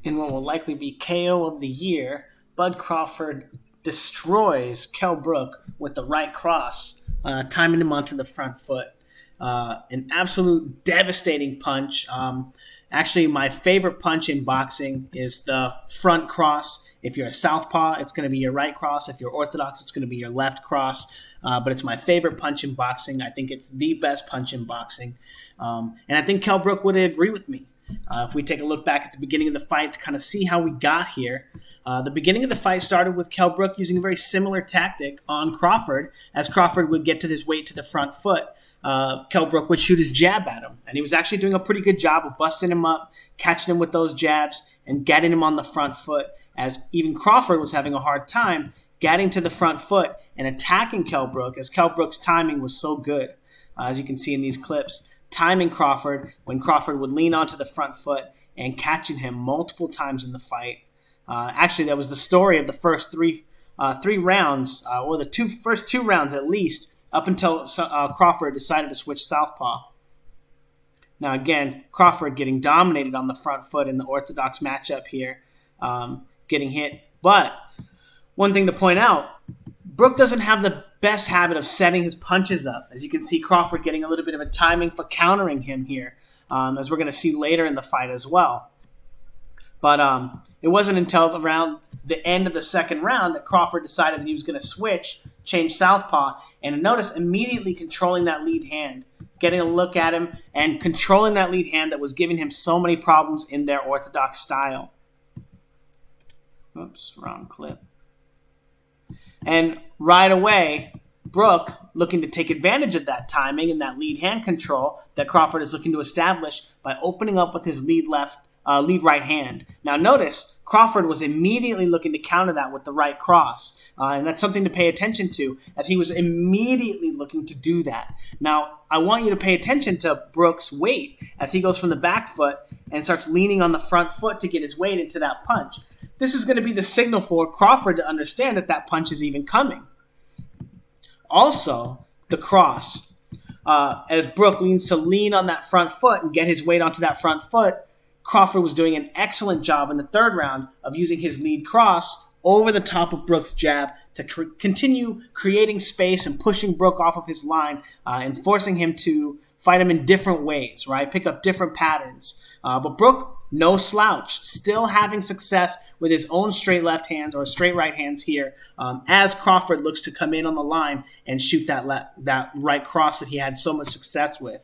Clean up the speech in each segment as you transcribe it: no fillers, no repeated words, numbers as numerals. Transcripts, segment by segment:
In what will likely be KO of the year, Bud Crawford destroys Kell Brook with the right cross, timing him onto the front foot. An absolute devastating punch. Actually, my favorite punch in boxing is the front cross. If you're a southpaw, it's going to be your right cross. If you're orthodox, it's going to be your left cross. But it's my favorite punch in boxing. I think it's the best punch in boxing. And I think Kell Brook would agree with me. If we take a look back at the beginning of the fight to kind of see how we got here, the beginning of the fight started with Kell Brook using a very similar tactic on Crawford. As Crawford would get to his weight to the front foot, Kell Brook would shoot his jab at him. And he was actually doing a pretty good job of busting him up, catching him with those jabs, and getting him on the front foot, as even Crawford was having a hard time getting to the front foot and attacking Kell Brook, as Kell Brook's timing was so good, as you can see in these clips. Timing Crawford when Crawford would lean onto the front foot and catching him multiple times in the fight. Actually, that was the story of the first three rounds, or the first two rounds at least, up until Crawford decided to switch southpaw. Now again, Crawford getting dominated on the front foot in the orthodox matchup here, getting hit. But one thing to point out, Brook doesn't have the best habit of setting his punches up. As you can see, Crawford getting a little bit of a timing for countering him here, as we're going to see later in the fight as well. But it wasn't until around the end of the second round that Crawford decided that he was going to change southpaw, and notice immediately controlling that lead hand, getting a look at him and controlling that lead hand that was giving him so many problems in their orthodox style. Oops, wrong clip. And right away, Brook, looking to take advantage of that timing and that lead hand control that Crawford is looking to establish by opening up with his lead right hand. Now notice, Crawford was immediately looking to counter that with the right cross. And that's something to pay attention to, as he was immediately looking to do that. Now, I want you to pay attention to Brook's weight as he goes from the back foot and starts leaning on the front foot to get his weight into that punch. This is going to be the signal for Crawford to understand that that punch is even coming. Also, the cross. As Brook leans to lean on that front foot and get his weight onto that front foot, Crawford was doing an excellent job in the third round of using his lead cross over the top of Brook's jab to continue creating space and pushing Brook off of his line, and forcing him to fight him in different ways, right? Pick up different patterns. But Brook, no slouch, still having success with his own straight left hands or straight right hands here, as Crawford looks to come in on the line and shoot that right cross that he had so much success with.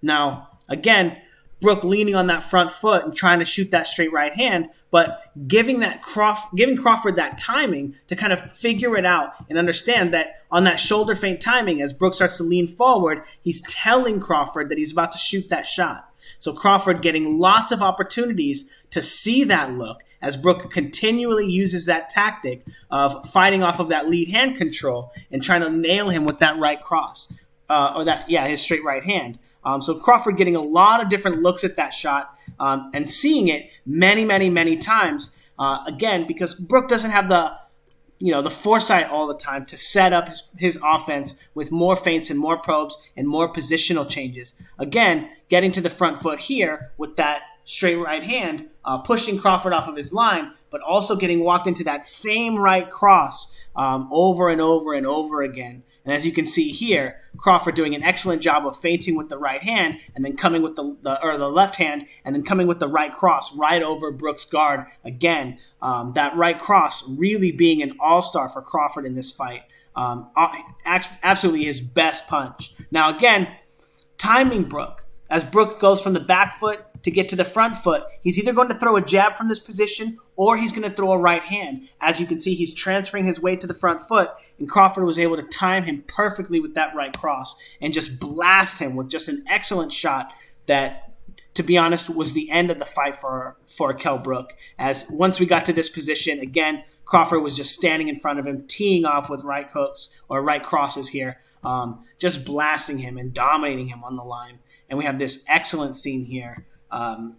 Now, again, Brook leaning on that front foot and trying to shoot that straight right hand, but giving Crawford that timing to kind of figure it out and understand that on that shoulder feint timing, as Brook starts to lean forward, he's telling Crawford that he's about to shoot that shot. So Crawford getting lots of opportunities to see that look as Brook continually uses that tactic of fighting off of that lead hand control and trying to nail him with that right cross. His straight right hand. So Crawford getting a lot of different looks at that shot, and seeing it many, many, many times. Again, because Brook doesn't have the foresight all the time to set up his offense with more feints and more probes and more positional changes. Again, getting to the front foot here with that straight right hand, pushing Crawford off of his line, but also getting walked into that same right cross over and over and over again. And as you can see here, Crawford doing an excellent job of feinting with the right hand and then coming with the left hand and then coming with the right cross right over Brook's guard. Again, that right cross really being an all-star for Crawford in this fight. Absolutely his best punch. Now again, timing Brook. As Brook goes from the back foot to get to the front foot, he's either going to throw a jab from this position or he's going to throw a right hand. As you can see, he's transferring his weight to the front foot, and Crawford was able to time him perfectly with that right cross and just blast him with just an excellent shot that, to be honest, was the end of the fight for Kell Brook. As once we got to this position, again, Crawford was just standing in front of him, teeing off with right hooks or right crosses here, just blasting him and dominating him on the line. And we have this excellent scene here.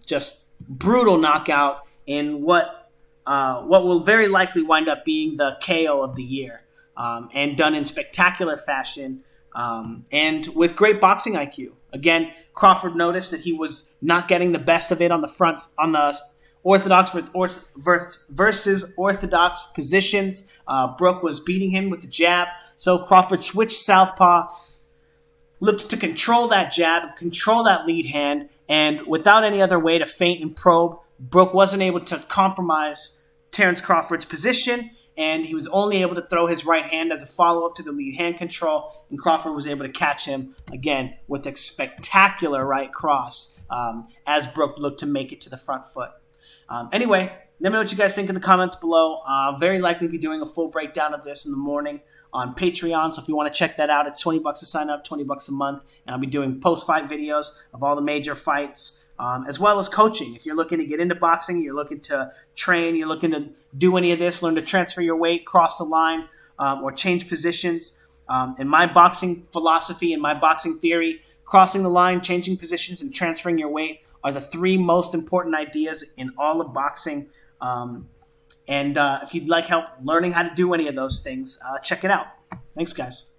Just brutal knockout in what will very likely wind up being the KO of the year, and done in spectacular fashion, and with great boxing IQ. Again, Crawford noticed that he was not getting the best of it on the versus orthodox positions. Brook was beating him with the jab, so Crawford switched southpaw, looked to control that jab, control that lead hand, and without any other way to feint and probe, Brook wasn't able to compromise Terence Crawford's position, and he was only able to throw his right hand as a follow-up to the lead hand control, and Crawford was able to catch him, again, with a spectacular right cross as Brook looked to make it to the front foot. Anyway, let me know what you guys think in the comments below. Very likely be doing a full breakdown of this in the morning on Patreon, so if you want to check that out, it's $20 to sign up, $20 a month, and I'll be doing post-fight videos of all the major fights, as well as coaching. If you're looking to get into boxing, you're looking to train, you're looking to do any of this, learn to transfer your weight, cross the line, or change positions. In my boxing philosophy and my boxing theory, crossing the line, changing positions, and transferring your weight are the three most important ideas in all of boxing. And if you'd like help learning how to do any of those things, check it out. Thanks, guys.